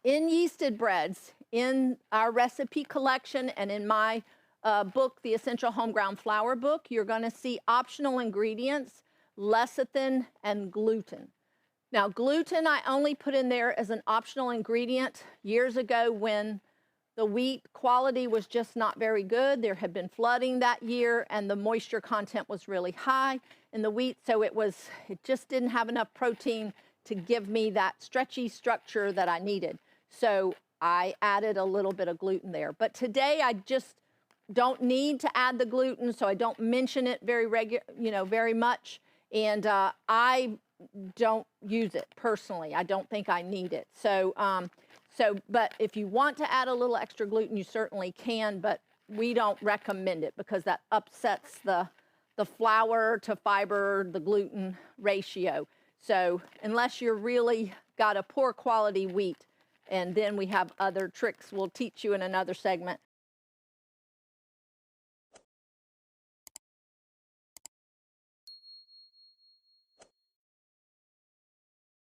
in yeasted breads, in our recipe collection and in my book, the Essential Homegrown Flour book, you're going to see optional ingredients, lecithin and gluten. Now, gluten I only put in there as an optional ingredient years ago when the wheat quality was just not very good. There had been flooding that year and the moisture content was really high in the wheat, so it just didn't have enough protein to give me that stretchy structure that I needed. So I added a little bit of gluten there. But today I just don't need to add the gluten, so I don't mention it very much. And I don't use it personally. I don't think I need it. But if you want to add a little extra gluten, you certainly can, but we don't recommend it because that upsets the flour to fiber, the gluten ratio. So unless you're really got a poor quality wheat, and then we have other tricks we'll teach you in another segment